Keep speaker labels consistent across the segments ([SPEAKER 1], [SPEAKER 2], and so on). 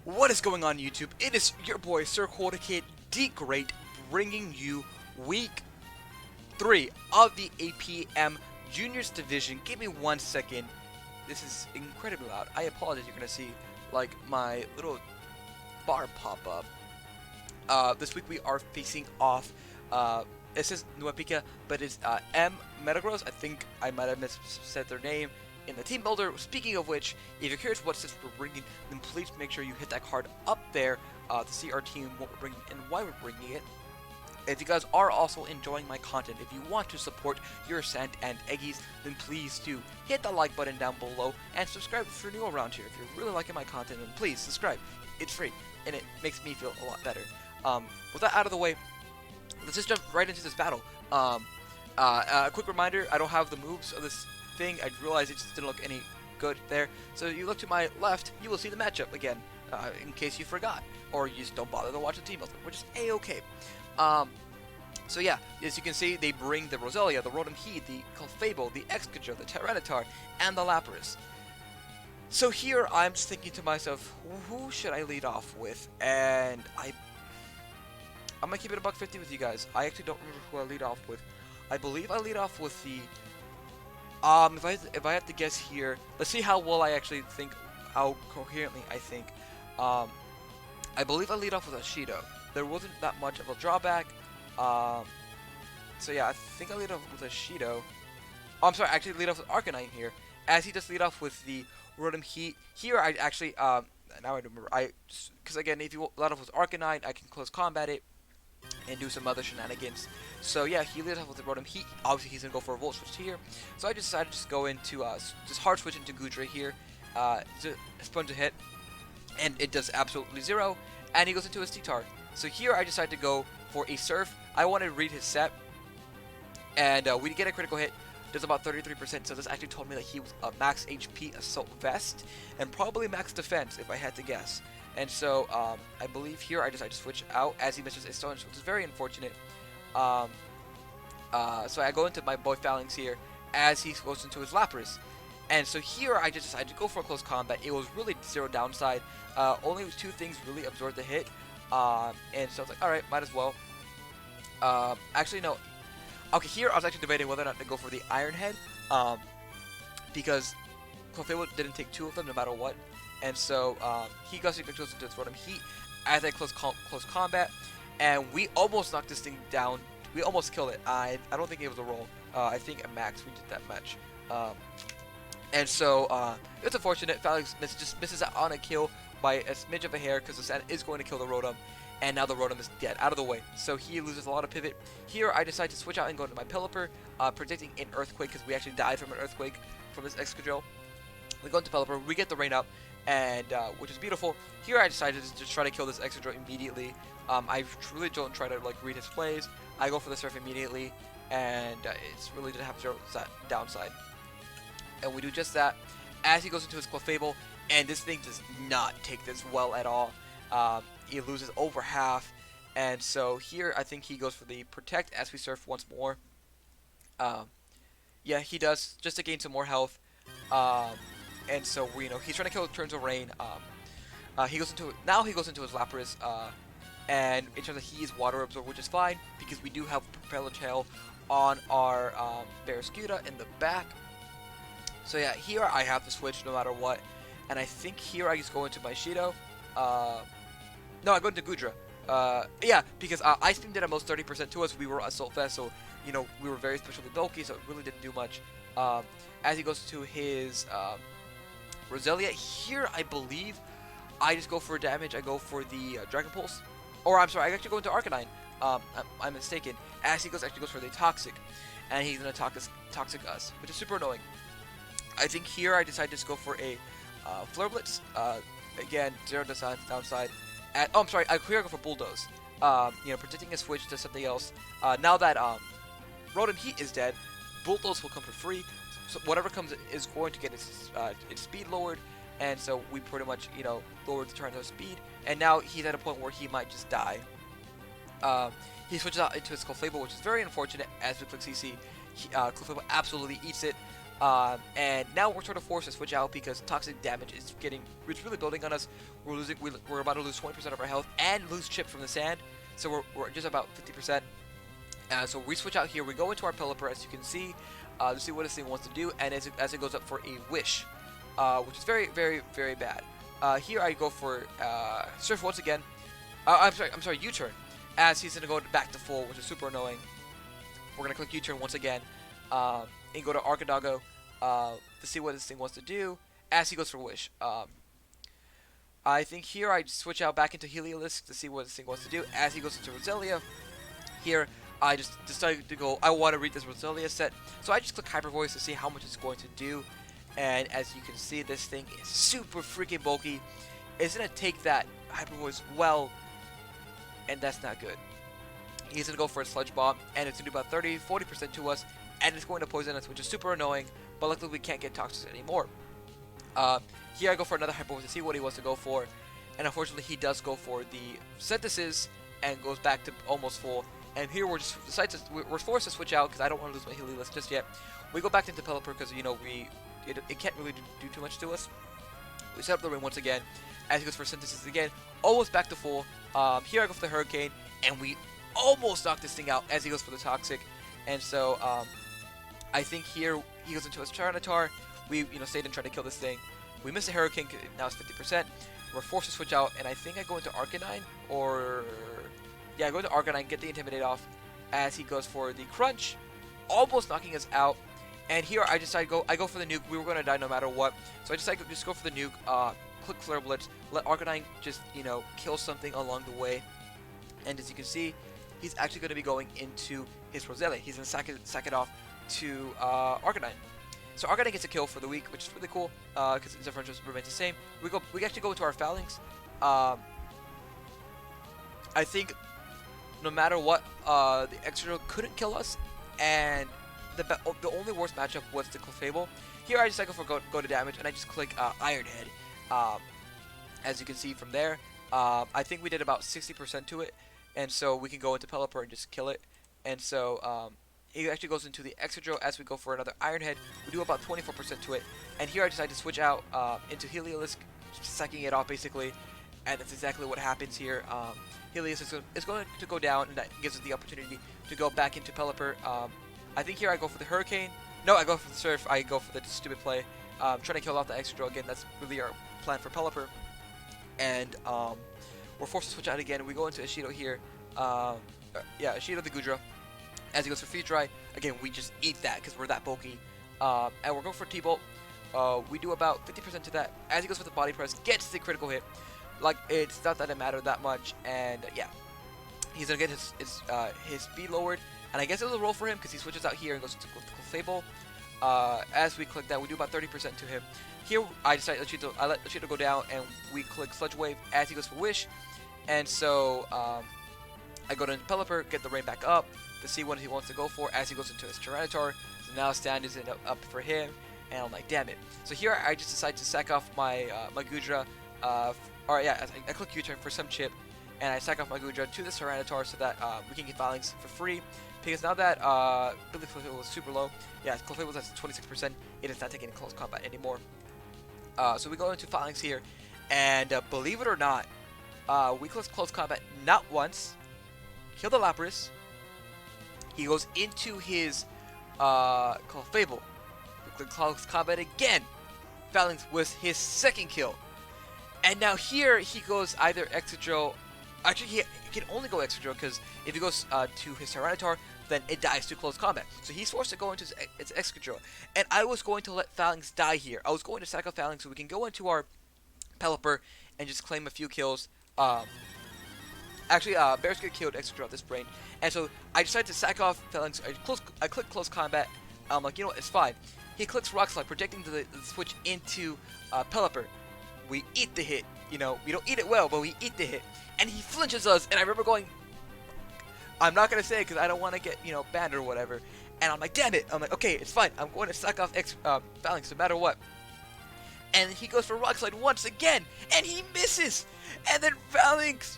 [SPEAKER 1] What is going on, YouTube? It is your boy Sir Kid the Great, bringing you week 3 of the APM Juniors Division. Give me 1 second. This is incredibly loud. I apologize. You're gonna see like my little bar pop up. This week we are facing off. It says NoeMetagross, but it's NoeMetagross. I think I might have missaid their name in the team builder. Speaking of which, if you're curious what sets we're bringing, then please make sure you hit that card up there to see our team, what we're bringing, and why we're bringing it. If you guys are also enjoying my content, if you want to support your San Ant Eggys, then please do hit the like button down below and subscribe if you're new around here. If you're really liking my content, then please subscribe. It's free and it makes me feel a lot better. With that out of the way, let's just jump right into this battle. A quick reminder, I don't have the moves of this thing. I realized it just didn't look any good there. So you look to my left, you will see the matchup again, in case you forgot, or you just don't bother to watch the team builder, which is a-okay. So yeah, as you can see, they bring the Roselia, the Rotom Heat, the Clefable, the Excadrill, the Tyranitar, and the Lapras. So here, I'm just thinking to myself, who should I lead off with? And I'm gonna keep it $150 with you guys. I actually don't remember who I lead off with. I believe I lead off with the if I have to guess here, let's see how well I actually think, how coherently I think. I believe I lead off with a Shido. There wasn't that much of a drawback. So yeah, I think I lead off with a Shido. Oh, I'm sorry, I actually lead off with Arcanine here, as he just lead off with the Rotom Heat. Here I actually now I remember, because again, if you lead off with Arcanine, I can close combat it and do some other shenanigans. So yeah, he leads off with the Rotom Heat. Obviously, he's gonna go for a Volt Switch here. So I decided to just go into just hard switch into Goodra here. Sponge a hit, and it does absolutely zero. And he goes into his T-Tar. So here I decided to go for a Surf. I wanted to read his set, and we get a critical hit. Does about 33%. So this actually told me that he was a max HP Assault Vest and probably max defense if I had to guess. And so, I believe here I decided to switch out as he misses his stone, which is very unfortunate. So I go into my boy Phalanx here as he goes into his Lapras. And so here I just decided to go for a close combat. It was really zero downside. Only two things really absorbed the hit. And so I was like, alright, might as well. Actually, no. Okay, here I was actually debating whether or not to go for the Iron Head. Because Clefable didn't take two of them no matter what. And so he goes into his Rotom Heat as I close combat, and we almost knocked this thing down. We almost killed it. I don't think it was a roll. I think at max we did that much. And so it's unfortunate. Phalanx just misses out on a kill by a smidge of a hair because the Sand is going to kill the Rotom, and now the Rotom is dead, out of the way. So he loses a lot of pivot. Here I decide to switch out and go into my Pelipper, predicting an Earthquake because we actually died from an Earthquake from this Excadrill. We go into Pelipper, we get the Rain Up, and which is beautiful. Here I decided to just try to kill this Excadrill immediately. I really don't try to like read his plays. I go for the Surf immediately, and it's really didn't have zero downside. And we do just that as he goes into his Clefable, and this thing does not take this well at all. He loses over half, and so here I think he goes for the Protect as we Surf once more. Yeah, he does, just to gain some more health. And so he's trying to kill turns of rain. He goes into his Lapras, and it turns out he is Water Absorb, which is fine because we do have Propeller Tail on our Barraskewda in the back. So yeah, here I have to switch no matter what, and I think here I just go into my Shido. No, I go into Goodra. Yeah, because Ice Beam did almost 30% to us. We were Assault Vest, so we were very specially bulky, so it really didn't do much. As he goes to his Roselia, here I believe I just go for damage. I go for the Dragon Pulse, or I'm sorry, I actually go into Arcanine. I'm mistaken. As he actually goes for the Toxic, and he's gonna Toxic us, which is super annoying. I think here I decided to just go for a Flare Blitz. Again, zero downside. Oh, I'm sorry. Here I go for Bulldoze. Predicting a switch to something else. Now that Rotom Heat is dead, Bulldoze will come for free. So whatever comes is going to get its speed lowered, and so we pretty much lowered the Tyranitar's speed. And now he's at a point where he might just die. He switches out into his Clefable, which is very unfortunate. As we click CC, Clefable absolutely eats it. And now we're sort of forced to switch out because toxic damage is it's really building on us. We're about to lose 20% of our health and lose chip from the sand, so we're just about 50%. So we switch out here. We go into our Pelipper, as you can see, to see what this thing wants to do, and as it goes up for a wish, which is very, very, very bad. Here I go for Surf once again. I'm sorry, U-turn, as he's gonna go back to full, which is super annoying. We're gonna click U-turn once again, and go to Archidoggo to see what this thing wants to do, as he goes for wish. I think here I switch out back into Heliolisk to see what this thing wants to do, as he goes into Roselia. Here I just decided to go, I want to read this Roselia set, so I just click Hyper Voice to see how much it's going to do. And as you can see, this thing is super freaking bulky. It's going to take that Hyper Voice well, and that's not good. He's going to go for a Sludge Bomb, and it's going to do about 30-40% to us, and it's going to poison us, which is super annoying, but luckily we can't get Toxic anymore. Here I go for another Hyper Voice to see what he wants to go for, and unfortunately he does go for the Synthesis, and goes back to almost full. And here we're forced to switch out because I don't want to lose my Heliolisk just yet. We go back into Pelipper because, you know, it can't really do too much to us. We set up the ring once again, as he goes for Synthesis again, almost back to full. Here I go for the Hurricane, and we almost knock this thing out as he goes for the Toxic. And so I think here he goes into his Tyranitar. We stayed and tried to kill this thing. We miss the Hurricane, now it's 50%. We're forced to switch out, and I think I go into Arcanine, or... yeah, I go into Arcanine, get the Intimidate off, as he goes for the Crunch, almost knocking us out. And here I decide I go for the nuke. We were going to die no matter what, so I decide to just go for the nuke, click Flare Blitz, let Arcanine just, kill something along the way. And as you can see, he's actually going to be going into his Roselia. He's going to sack it off to Arcanine. So Arcanine gets a kill for the week, which is really cool, because his differential remains the same. We actually go into our Phalanx. I think no matter what, the Extra couldn't kill us, and the only worst matchup was the Clefable. Here I just cycle for go to damage, and I just click Iron Head. As you can see from there, I think we did about 60% to it, and so we can go into Pelipper and just kill it. And so he actually goes into the Excadrill as we go for another Iron Head. We do about 24% to it, and here I decide to switch out into Heliolisk, sacking it off basically, and that's exactly what happens here. Heliolisk is going to go down, and that gives us the opportunity to go back into Pelipper. I think here I go for the Hurricane. No, I go for the Surf. I go for the stupid play. Trying to kill off the Excadrill again. That's really our plan for Pelipper. And we're forced to switch out again. We go into Ishido here. Yeah, Ishido the Gudra. As he goes for Feed Dry, again, we just eat that because we're that bulky. And we're going for T-Bolt. We do about 50% to that. As he goes for the Body Press, gets the critical hit. Like, it's not that it mattered that much. And yeah, he's going to get his speed lowered. And I guess it was a roll for him because he switches out here and goes to Clefable. As we click that, we do about 30% to him. Here, I decide I let Cheeto go down, and we click Sludge Wave as he goes for Wish. And so, I go to Pelipper, get the rain back up to see what he wants to go for as he goes into his Tyranitar. So now stand is up for him, and I'm like, damn it. So here, I just decide to sack off my my Gudra. I click U-turn for some chip, and I sack off my Gudra to the Tyranitar so that we can get Phalanx for free. Because now that Billy Clefable was super low, yeah, Clefable was at 26%, it is not taking close combat anymore. So we go into Phalanx here, and believe it or not, we close combat not once, kill the Lapras, he goes into his Clefable, we click close combat again, Phalanx was his second kill, and now here he goes either Excadrill. Actually, he can only go Excadrill because if he goes to his Tyranitar, then it dies to close combat. So he's forced to go into its Excadrill. And I was going to let Phalanx die here. I was going to sack off Phalanx so we can go into our Pelipper and just claim a few kills. Actually, Bears get killed Excadrill at this brain. And so I decided to sack off Phalanx. I click close combat. I'm like, you know what, it's fine. He clicks Rock Slide, projecting the switch into Pelipper. We eat the hit. You know, we don't eat it well, but we eat the hit. And he flinches us, and I remember going, I'm not going to say it because I don't want to get, banned or whatever. And I'm like, damn it. I'm like, okay, it's fine. I'm going to suck off Phalanx no matter what. And he goes for Rock Slide once again, and he misses. And then Phalanx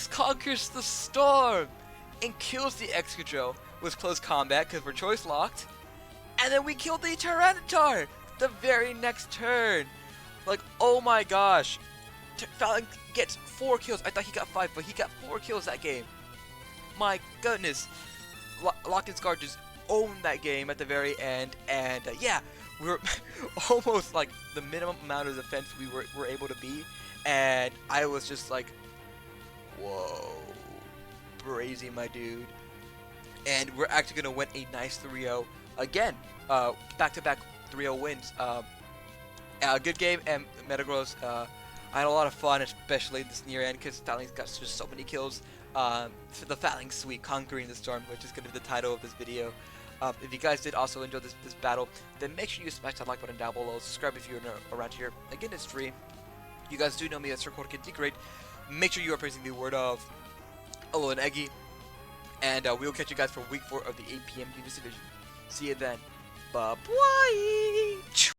[SPEAKER 1] conquers the storm and kills the Excadrill with close combat because we're choice locked. And then we killed the Tyranitar the very next turn. Like, oh my gosh. Falcon gets 4 kills. I thought he got 5, but he got 4 kills that game. My goodness. Locked and Scar just owned that game at the very end. And yeah, we were almost like the minimum amount of defense we were able to be. And I was just like, whoa. Brazy, my dude. And we're actually going to win a nice 3-0 again. Back-to-back 3-0 wins. Good game, and Metagross. I had a lot of fun, especially this near end, because Falcon got just so many kills. For the Falcon Suite, conquering the storm, which is going to be the title of this video. If you guys did also enjoy this battle, then make sure you smash that like button down below. Subscribe if you're around here. Again, it's free. You guys do know me as Jorge. Great. Make sure you are praising the word of San Ant Eggy. And we will catch you guys for week 4 of the APM Juniors Division. See you then. Bye-bye.